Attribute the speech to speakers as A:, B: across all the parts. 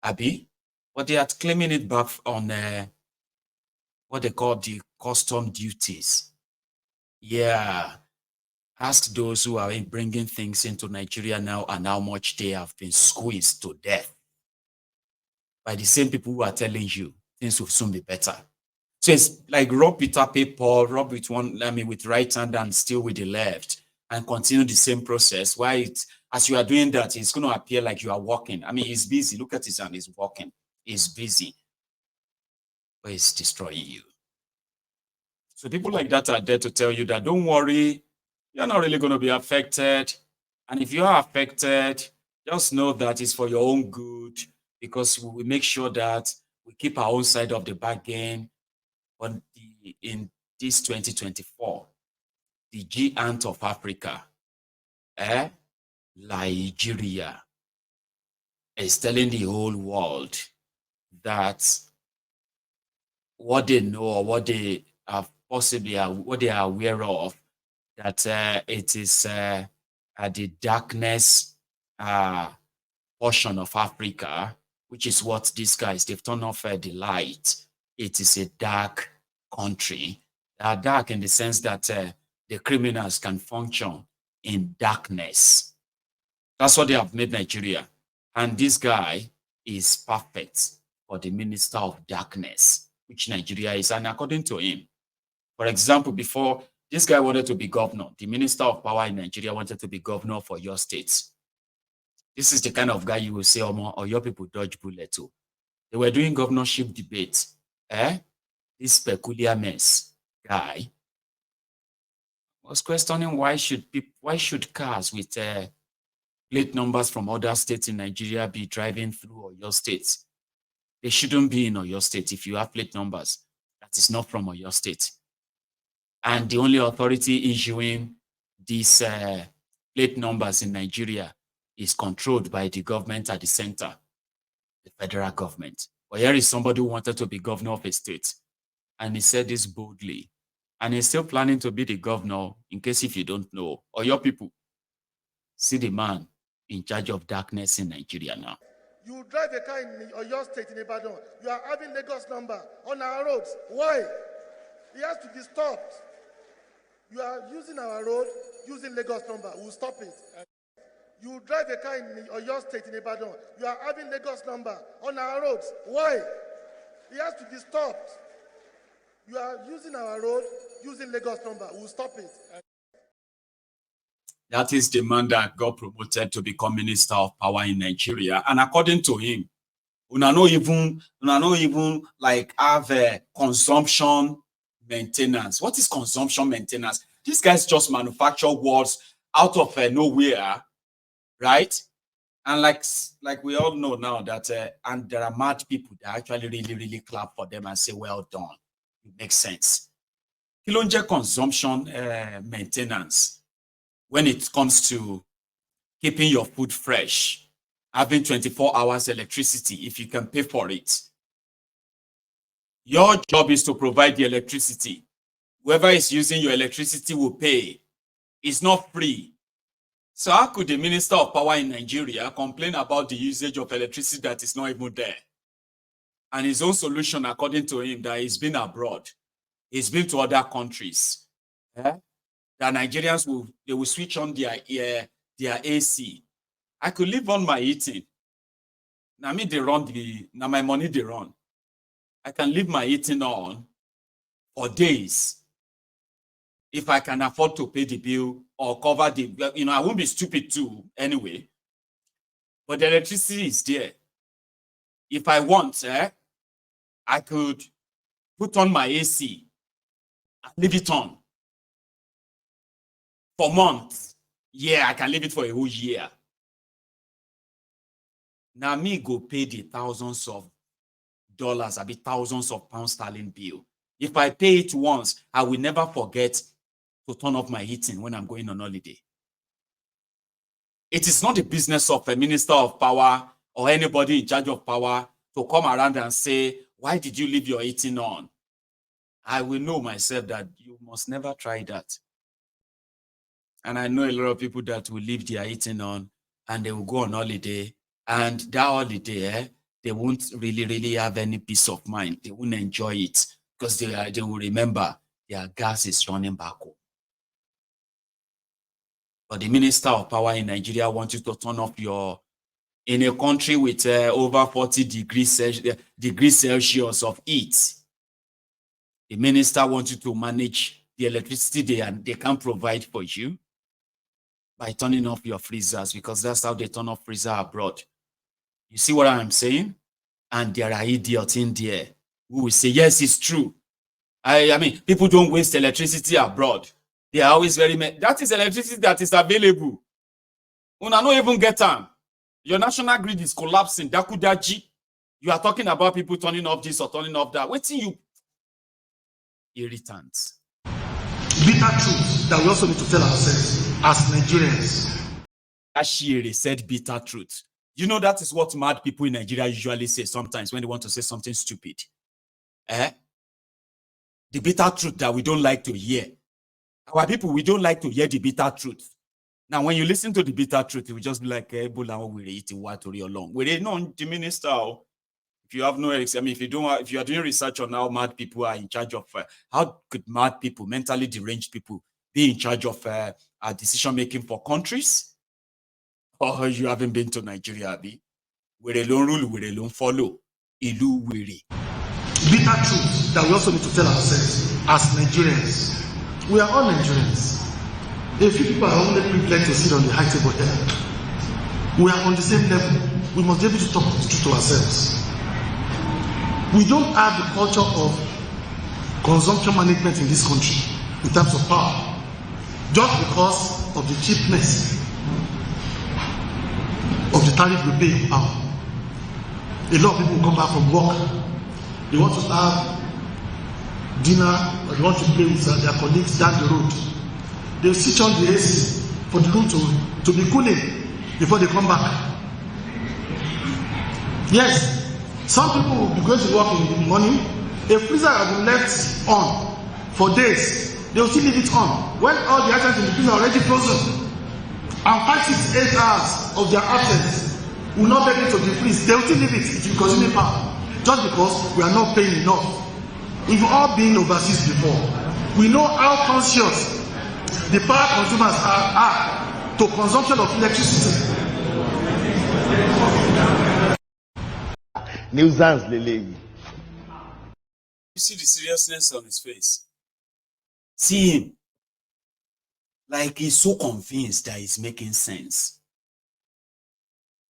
A: Abi, but they are claiming it back on what they call the custom duties. Yeah. Ask those who are bringing things into Nigeria now and how much they have been squeezed to death by the same people who are telling you things will soon be better. So it's like rub Peter pay Paul, rub with with right hand and still with the left, and continue the same process. Why as you are doing that, it's going to appear like you are walking. I mean, he's busy. Look at his hand, he's walking. He's busy, but it's destroying you. So people like that are there to tell you that don't worry, you're not really going to be affected. And if you are affected, just know that it's for your own good, because we make sure that we keep our own side of the bargain. But in this 2024, the giant of Africa, Nigeria, is telling the whole world that what they know or what they are possibly what they are aware of, that it is the darkness portion of Africa, which is what these guys, they've turned off the light. It is a dark country. They are dark in the sense that the criminals can function in darkness. That's what they have made Nigeria. And this guy is perfect for the minister of darkness, which Nigeria is. And according to him, for example, before this guy wanted to be governor, the minister of power in Nigeria wanted to be governor for your state. This is the kind of guy you will say, or your people dodge bullet too. They were doing governorship debates. This peculiar mess guy was questioning why should cars with plate numbers from other states in Nigeria be driving through Oyo State? They shouldn't be in Oyo State if you have plate numbers that is not from Oyo State. And the only authority issuing these plate numbers in Nigeria is controlled by the government at the center, the federal government. But here is somebody who wanted to be governor of a state, and he said this boldly. And he's still planning to be the governor, in case if you don't know, or your people see the man in charge of darkness in Nigeria now.
B: You drive a car in your state in Ibadan, you are having Lagos number on our roads. Why? It has to be stopped. You are using our road, using Lagos number. We'll stop it. You drive a car in your state in Ibadan, you are having Lagos number on our roads. Why? It has to be stopped. You are using our road, using Lagos number. We'll stop it.
A: That is the man that got promoted to become Minister of Power in Nigeria. And according to him, una no even like have a consumption maintenance. What is consumption maintenance? These guys just manufacture words out of nowhere, right? And like we all know now that and there are mad people that actually really clap for them and say, well done. It makes sense. Kilonje consumption maintenance, when it comes to keeping your food fresh, having 24 hours electricity, if you can pay for it. Your job is to provide the electricity. Whoever is using your electricity will pay. It's not free. So how could the Minister of Power in Nigeria complain about the usage of electricity that is not even there? And his own solution, according to him, that he's been abroad. He's been to other countries. That Nigerians will switch on their AC. I could live on my heating. Now my money they run. I can leave my heating on for days if I can afford to pay the bill or cover the, I won't be stupid too anyway. But the electricity is there. If I want, I could put on my AC and leave it on for months. Yeah, I can leave it for a whole year. Now me go pay the thousands of dollars, I'll be thousands of pounds sterling bill. If I pay it once, I will never forget to turn off my heating when I'm going on holiday. It is not the business of a minister of power or anybody in charge of power to come around and say, why did you leave your heating on? I will know myself that you must never try that. And I know a lot of people that will leave their heating on and they will go on holiday. And that holiday, they won't really have any peace of mind. They won't enjoy it because they will remember their gas is running back home. But the Minister of Power in Nigeria wants you to turn off in a country with over 40 degrees Celsius of heat. The minister wants you to manage the electricity they can provide for you by turning off your freezers, because that's how they turn off freezer abroad. You see what I'm saying? And there are idiots in there who will say, yes, it's true. I mean, people don't waste electricity abroad. They are always that is electricity that is available. Una no even get time. Your national grid is collapsing. Dakudaji. You are talking about people turning off this or turning off that. Wait till you irritants.
B: Bitter truth that we also need to tell ourselves as Nigerians.
A: Ashiri said bitter truth. You know, that is what mad people in Nigeria usually say sometimes when they want to say something stupid. The bitter truth that we don't like to hear. Our people, we don't like to hear the bitter truth. Now, when you listen to the bitter truth, it will just be like, we're not the minister. If you have no, I mean, if you are doing research on how mad people are in charge of, how could mad people, mentally deranged people, be in charge of decision making for countries? Or you haven't been to Nigeria, Abi? We're alone rule, we're alone follow. Ilu wiri.
B: Bitter truth that we also need to tell ourselves as Nigerians. We are all Nigerians. A few people are only privileged to sit on the high table here. We are on the same level. We must be able to talk the truth to ourselves. We don't have the culture of consumption management in this country in terms of power, just because of the cheapness of the tariff we pay for power. A lot of people come back from work. They want to have dinner, or they want to play with their colleagues down the road. They switch on the AC for the room to be cooling before they come back. Yes, some people will be going to work in the morning. A freezer has been left on for days. They will still leave it on when all the items in the freezer are already frozen. And 5, 6, 8 hours of their absence will not get into the freeze. They will still leave it. It will continue power just because we are not paying enough. We've all been overseas before. We know how conscious the power consumers are to consumption of electricity.
C: Nuisance, Lele.
A: You see the seriousness on his face. See him. Like he's so convinced that it's making sense.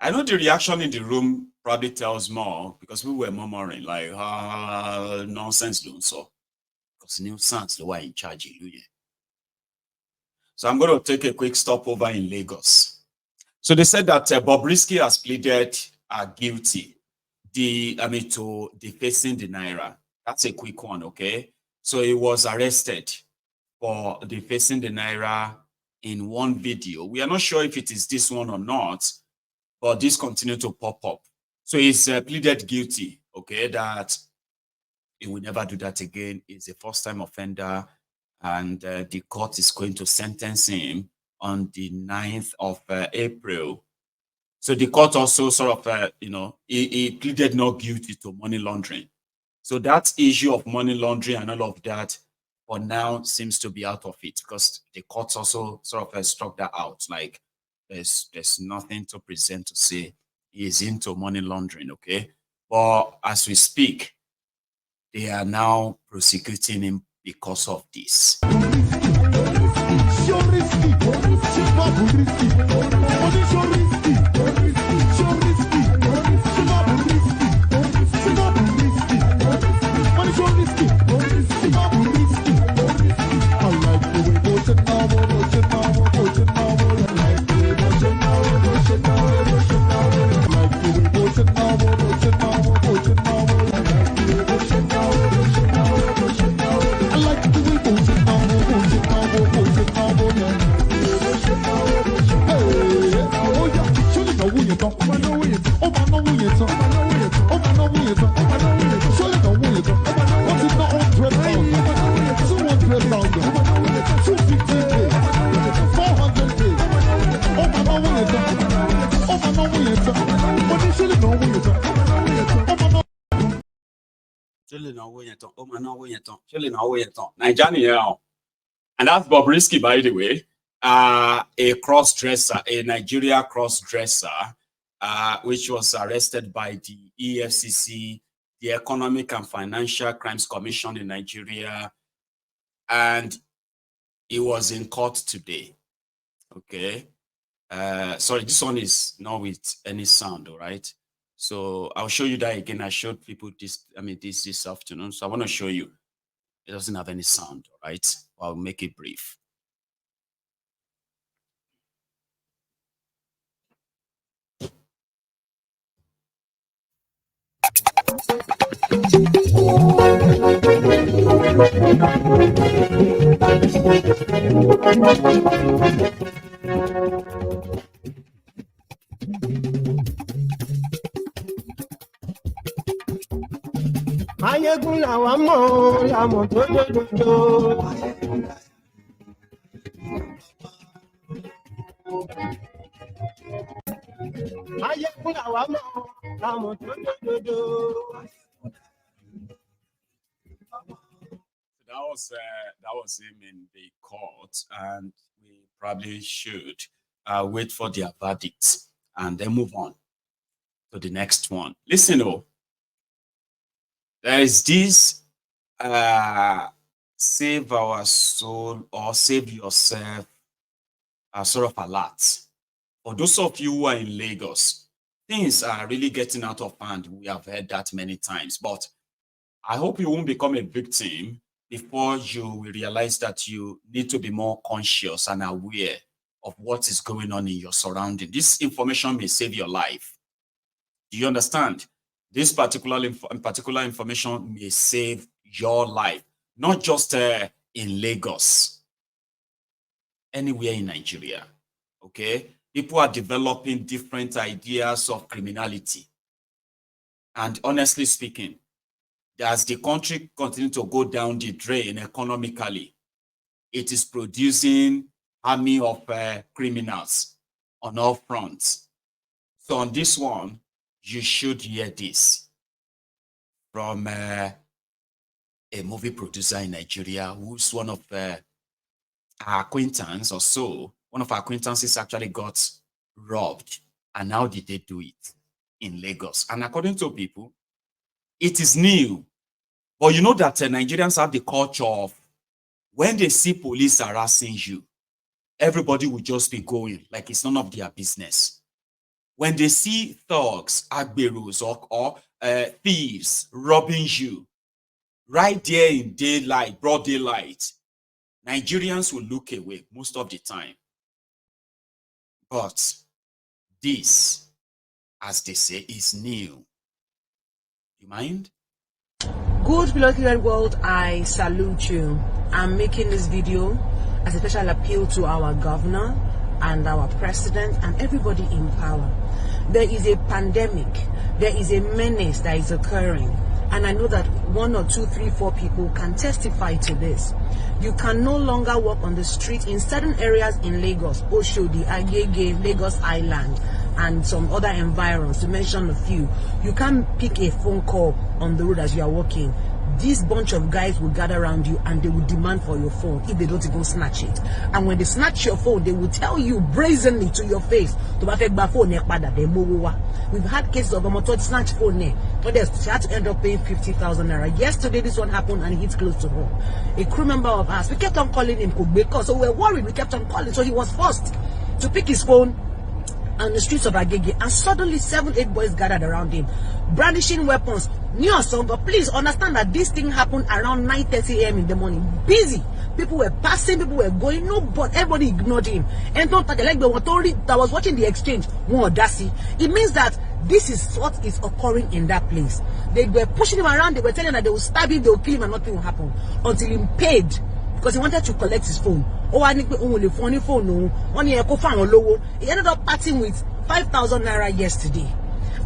A: I know the reaction in the room probably tells more because we were murmuring like, nonsense don't so. Because nuisance the one in charge. So I'm going to take a quick stopover in Lagos. So they said that Bobrisky has pleaded guilty to defacing the Naira. That's a quick one, okay? So he was arrested for defacing the Naira in one video. We are not sure if it is this one or not, but this continued to pop up. So he's pleaded guilty, okay, that he will never do that again. He's a first-time offender, and the court is going to sentence him on the 9th of April. So the court also sort of, he pleaded not guilty to money laundering. So that issue of money laundering and all of that for now seems to be out of it because the courts also sort of struck that out. Like there's nothing to present to say he is into money laundering, okay? But as we speak, they are now prosecuting him because of this. Nigeria. And that's Bobrisky, by the way, a cross-dresser, a Nigeria cross-dresser, which was arrested by the EFCC, the Economic and Financial Crimes Commission in Nigeria, and he was in court today. Okay. Sorry, this one is not with any sound, all right? So I'll show you that again. I showed people this afternoon. So I want to show you. It doesn't have any sound, all right? I'll make it brief.
C: Ayégun làwọn mọ̀ làmọ̀ tó lódodo. Ayégun làwọn mọ̀ làmọ̀ tó lódodo.
A: That was him in the court, and we probably should wait for their verdict and then move on to the next one. Listen, there is this save our soul or save yourself sort of alert. For those of you who are in Lagos, things are really getting out of hand. We have heard that many times, but I hope you won't become a victim before you will realize that you need to be more conscious and aware of what is going on in your surrounding. This information may save your life. Do you understand? This particular information may save your life, not just in Lagos, anywhere in Nigeria, okay? People are developing different ideas of criminality. And honestly speaking, as the country continues to go down the drain economically, it is producing army of criminals on all fronts. So on this one, you should hear this from a movie producer in Nigeria who's one of our acquaintance or so. One of our acquaintances actually got robbed. And how did they do it? In Lagos. And according to people, it is new. But you know that Nigerians have the culture of when they see police harassing you, everybody will just be going like it's none of their business. When they see thugs, agberos, or thieves robbing you, right there in daylight, broad daylight, Nigerians will look away most of the time. But this, as they say, is new. You mind?
D: Good Philosopherian world, I salute you. I'm making this video as a special appeal to our governor and our president and everybody in power. There is a pandemic, there is a menace that is occurring, and I know that 1 or 2, 3, 4 people can testify to this. You can no longer walk on the street in certain areas in Lagos, Oshodi, Agege, Lagos Island, and some other environs, to mention a few. You can't pick a phone call on the road as you are walking. This bunch of guys will gather around you and they will demand for your phone if they don't even snatch it. And when they snatch your phone, they will tell you brazenly to your face, we've had cases of a snatch phone, but she had to end up paying 50,000 naira. Yesterday, this one happened and it hit close to home. A crew member of ours, we kept on calling him Kubeko, so we were worried. We kept on calling, so he was forced to pick his phone on the streets of Agege, and suddenly 7, 8 boys gathered around him, brandishing weapons. But please understand that this thing happened around 9:30 a.m. in the morning. Busy. People were passing, people were going, no, but everybody ignored him. And don't like the authority that was watching the exchange. It means that this is what is occurring in that place. They were pushing him around, they were telling him that they will stab him, they will kill him, and nothing will happen until he paid, because he wanted to collect his phone. He ended up parting with 5,000 naira yesterday.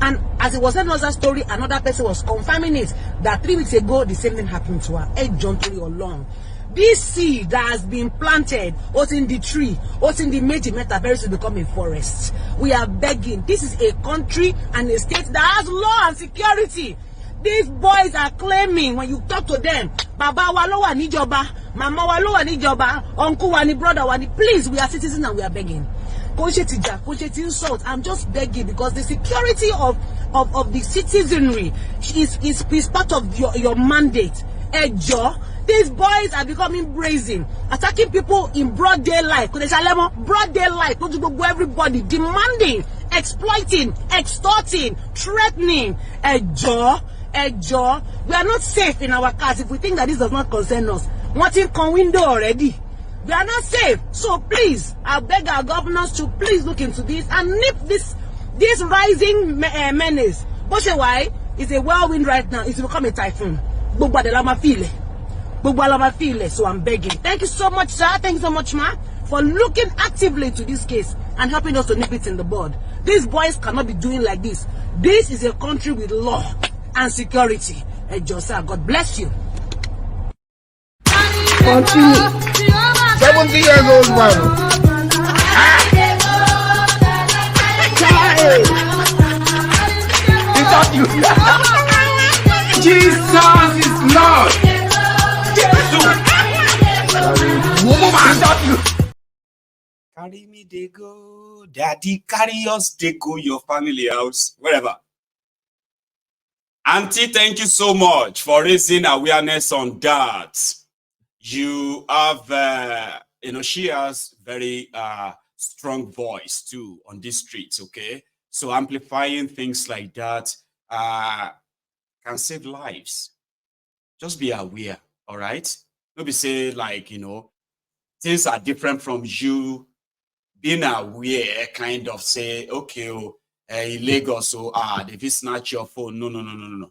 D: And as it was another story, another person was confirming it, that 3 weeks ago, the same thing happened to her. This seed that has been planted, what's in the tree, what's in the meta very soon become a forest. We are begging. This is a country and a state that has law and security. These boys are claiming when you talk to them, Baba wa lo wa níjọba, Mama wa lo wa níjọba, Uncle wa ni brother wa ni. Please, we are citizens and we are begging. Insult. I'm just begging because the security of the citizenry is part of your mandate. These boys are becoming brazen, attacking people in broad daylight. Broad daylight, not to go everybody, demanding, exploiting, extorting, threatening. We are not safe in our cars if we think that this does not concern us. Wanting con window already. We are not safe. So please, I beg our governors to please look into this and nip this rising menace. But why? It's a whirlwind right now. It's become a typhoon. So I'm begging. Thank you so much, sir. Thank you so much, ma, for looking actively into this case and helping us to nip it in the bud. These boys cannot be doing like this. This is a country with law and security. Josiah, God bless you.
C: Continue. 70 years old man.
A: Jesus is Lord. Carry me, they go. Daddy, carry us, they go your family house, wherever. Auntie, thank you so much for raising awareness on that. You have, she has very strong voice too on these streets, okay? So amplifying things like that can save lives. Just be aware, all right? Don't be say like, things are different from you being aware, kind of say, okay, in Lagos, if you snatch your phone, no.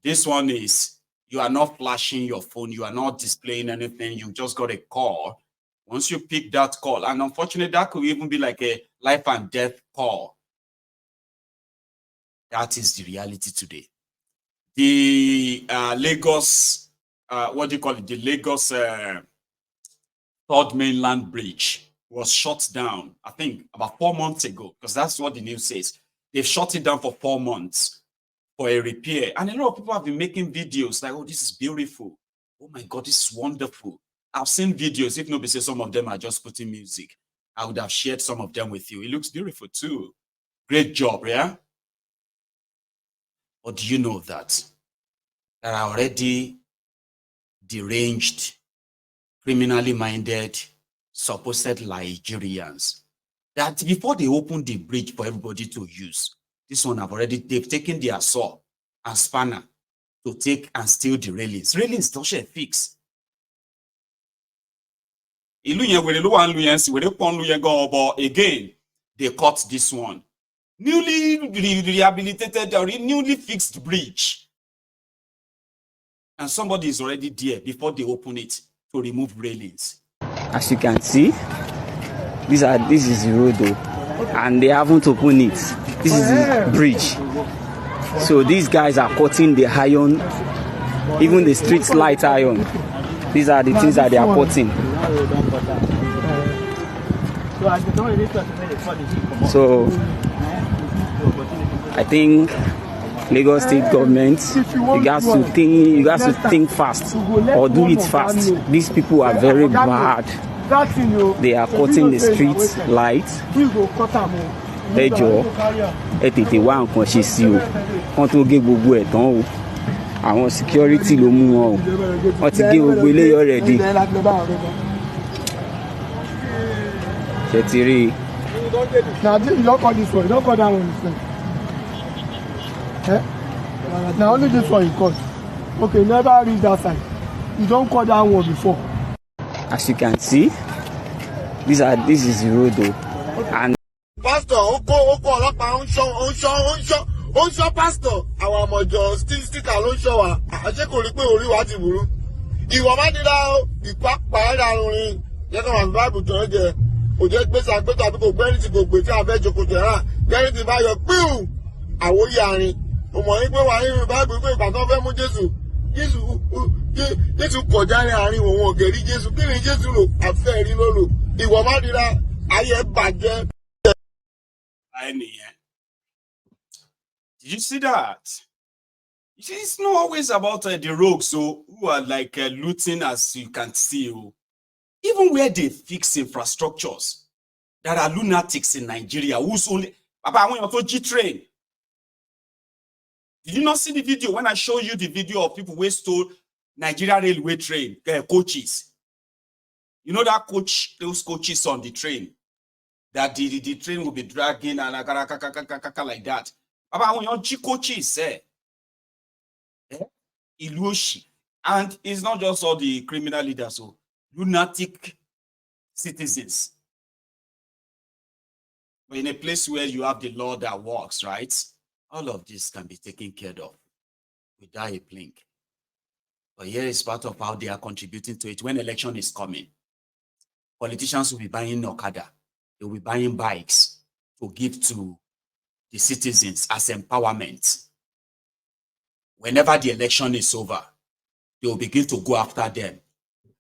A: This one is, you are not flashing your phone. You are not displaying anything. You just got a call. Once you pick that call, and unfortunately, that could even be like a life and death call. That is the reality today. The Lagos, the Lagos Third Mainland Bridge was shut down, I think, about 4 months ago, because that's what the news says. They've shut it down for 4 months. For a repair. And a lot of people have been making videos like, oh, this is beautiful. Oh my God, this is wonderful. I've seen videos, if nobody says some of them are just putting music, I would have shared some of them with you. It looks beautiful too. Great job, yeah? But do you know that there are already deranged, criminally minded, supposed Nigerians that before they open the bridge for everybody to use, this one they've taken their saw and spanner to take and steal the railings. Railings don't share fix. Again, they cut this one. Newly rehabilitated or newly fixed bridge. And somebody is already there before they open it to remove railings.
E: As you can see, this is the road though, and they haven't opened it. This is the bridge. So these guys are cutting the iron, even the street light iron. These are the things that they are cutting. So I think Lagos State government, you guys to think fast or do it fast. These people are very bad. They are cutting the street light. Ẹ jọ̀ọ́ ẹ tètè wá nǹkan ṣe sí o, wọ́n tó gé gbogbo ẹ̀ tán o, àwọn security ló mú wọn o, wọ́n ti gé gbogbo eléyìí already. Ṣé ti rí i?
C: Now you don't call this one, you don't call that one. Now only this one you call. Okay, never reach that side. You don't call that one before.
E: As you can see, this is the road though, and
B: Pastor, oko ọlọ́pàá ń ṣọ́ pastor. Àwọn ọmọjọ sticker ló ń ṣọ́ wa. Àṣé kò rí pé orí wa ti burú. Ìwọ má dira o, ìpápá ẹ̀dá orin. Yẹ́n wà ní báàbù tó ń jẹ. Kò jẹ́ gbèsè àgbẹ̀tọ̀ àbí kò gbẹ́rì tí kò gbé tí a fẹ́ jókòó jẹ̀ rà. Gbẹ́rì tí bá yọ píù. Àwòyí àárín. Mo mọ̀ ní pé wà nínú báàbù pé ìgbà tó fẹ́ mú Jésù kọjá ní àárín òun ògèrí Jésù. Kí ni Jésù lò? Àfẹ́ rí ló lò. Ìwọ má dira ayé bàjẹ́.
A: Did you see that? It's not always about the rogues, so who are like looting, as you can see. Even where they fix infrastructures, there are lunatics in Nigeria who's only. Papa, I want you to G-train. Did you not see the video when I showed you the video of people who stole Nigeria railway train coaches? You know that those coaches on the train, that the train will be dragging and like that. Papa, when you coaches, Iluoshi, and it's not just all the criminal leaders, so lunatic citizens. But in a place where you have the law that works, right? All of this can be taken care of without a blink. But here is part of how they are contributing to it. When election is coming, politicians will be buying Okada. They will be buying bikes to give to the citizens as empowerment. Whenever the election is over, they will begin to go after them